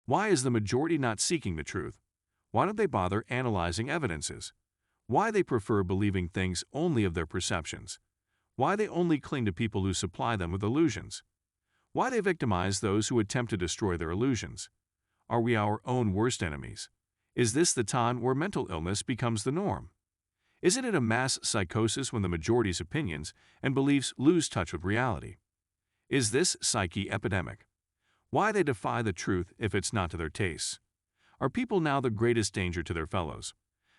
Why is the majority not seeking the truth? Why don't they bother analyzing evidences? Why they prefer believing things only of their perceptions? Why they only cling to people who supply them with illusions? Why they victimize those who attempt to destroy their illusions? Are we our own worst enemies? Is this the time where mental illness becomes the norm? Isn't it a mass psychosis when the majority's opinions and beliefs lose touch with reality? Is this psyche epidemic? Why they defy the truth if it's not to their tastes? Are people now the greatest danger to their fellows?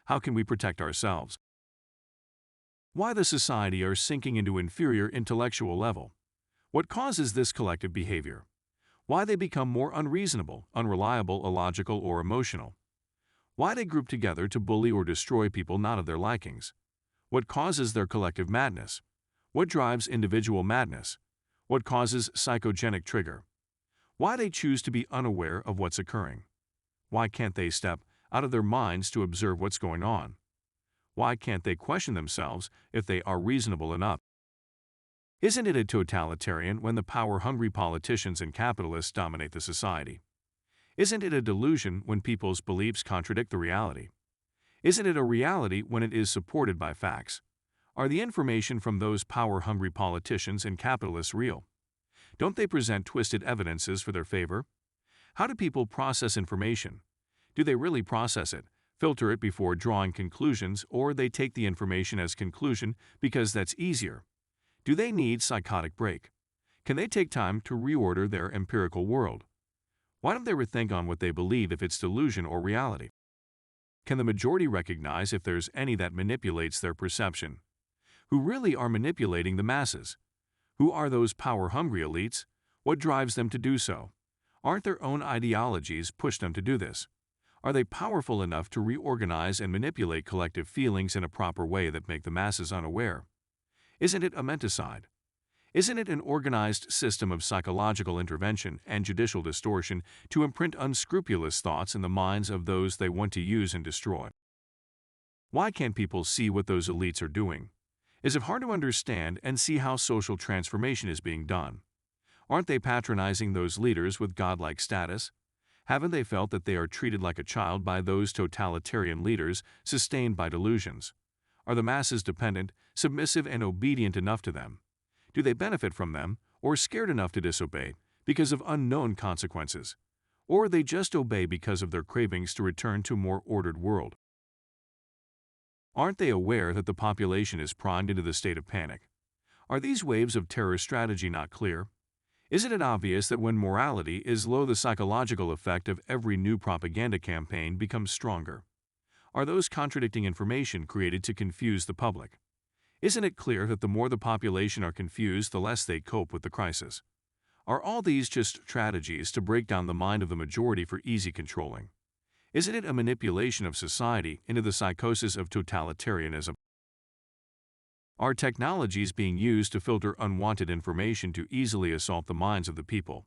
How can we protect ourselves? Why the society are sinking into inferior intellectual level? What causes this collective behavior? Why they become more unreasonable, unreliable, illogical, or emotional? Why they group together to bully or destroy people not of their likings? What causes their collective madness? What drives individual madness? What causes psychogenic trigger? Why they choose to be unaware of what's occurring? Why can't they step out of their minds to observe what's going on? Why can't they question themselves if they are reasonable enough? Isn't it a totalitarian when the power-hungry politicians and capitalists dominate the society? Isn't it a delusion when people's beliefs contradict the reality? Isn't it a reality when it is supported by facts? Are the information from those power-hungry politicians and capitalists real? Don't they present twisted evidences for their favor? How do people process information? Do they really process it, filter it before drawing conclusions, or they take the information as conclusion because that's easier? Do they need psychotic break? Can they take time to reorder their empirical world? Why don't they rethink on what they believe if it's delusion or reality? Can the majority recognize if there's any that manipulates their perception? Who really are manipulating the masses? Who are those power-hungry elites? What drives them to do so? Aren't their own ideologies push them to do this? Are they powerful enough to reorganize and manipulate collective feelings in a proper way that make the masses unaware? Isn't it a menticide? Isn't it an organized system of psychological intervention and judicial distortion to imprint unscrupulous thoughts in the minds of those they want to use and destroy? Why can't people see what those elites are doing? Is it hard to understand and see how social transformation is being done? Aren't they patronizing those leaders with godlike status? Haven't they felt that they are treated like a child by those totalitarian leaders sustained by delusions? Are the masses dependent, submissive, and obedient enough to them? Do they benefit from them, or scared enough to disobey because of unknown consequences? Or they just obey because of their cravings to return to a more ordered world? Aren't they aware that the population is primed into the state of panic? Are these waves of terror strategy not clear? Isn't it obvious that when morality is low, the psychological effect of every new propaganda campaign becomes stronger? Are those contradicting information created to confuse the public? Isn't it clear that the more the population are confused, the less they cope with the crisis? Are all these just strategies to break down the mind of the majority for easy controlling? Isn't it a manipulation of society into the psychosis of totalitarianism? Are technologies being used to filter unwanted information to easily assault the minds of the people?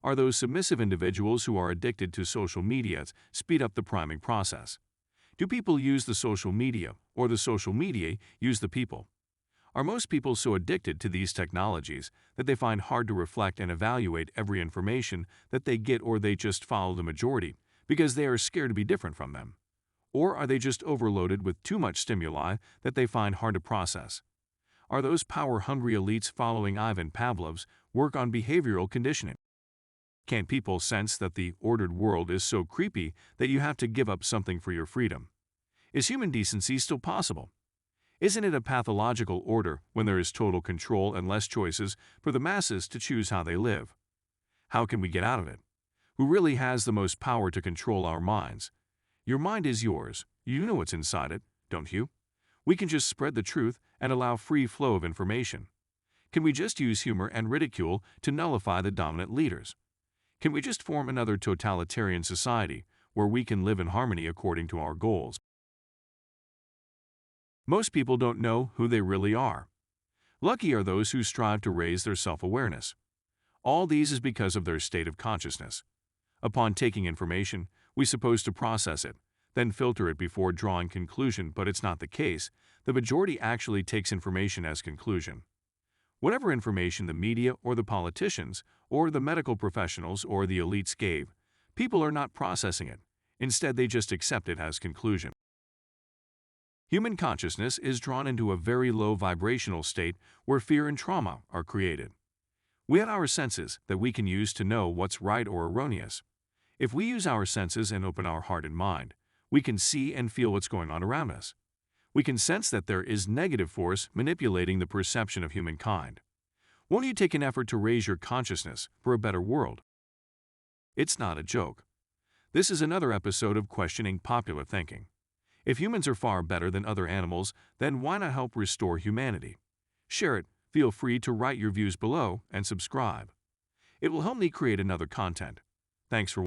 Are those submissive individuals who are addicted to social media speed up the priming process? Do people use the social media, or the social media use the people? Are most people so addicted to these technologies that they find hard to reflect and evaluate every information that they get, or they just follow the majority because they are scared to be different from them? Or are they just overloaded with too much stimuli that they find hard to process? Are those power-hungry elites following Ivan Pavlov's work on behavioral conditioning? Can people sense that the ordered world is so creepy that you have to give up something for your freedom? Is human decency still possible? Isn't it a pathological order when there is total control and less choices for the masses to choose how they live? How can we get out of it? Who really has the most power to control our minds? Your mind is yours. You know what's inside it, don't you? We can just spread the truth and allow free flow of information. Can we just use humor and ridicule to nullify the dominant leaders? Can we just form another totalitarian society where we can live in harmony according to our goals? Most people don't know who they really are. Lucky are those who strive to raise their self-awareness. All these is because of their state of consciousness. Upon taking information, we're supposed to process it, then filter it before drawing conclusion, but it's not the case. The majority actually takes information as conclusion. Whatever information the media or the politicians or the medical professionals or the elites gave, People are not processing it. Instead, they just accept it as conclusion. Human consciousness is drawn into a very low vibrational state where fear and trauma are created. We have our senses that we can use to know what's right or erroneous. If we use our senses and open our heart and mind, we can see and feel what's going on around us. We can sense that there is negative force manipulating the perception of humankind. Won't you take an effort to raise your consciousness for a better world? It's not a joke. This is another episode of Questioning Popular Thinking. If humans are far better than other animals, then why not help restore humanity? Share it, feel free to write your views below, and subscribe. It will help me create another content. Thanks for watching.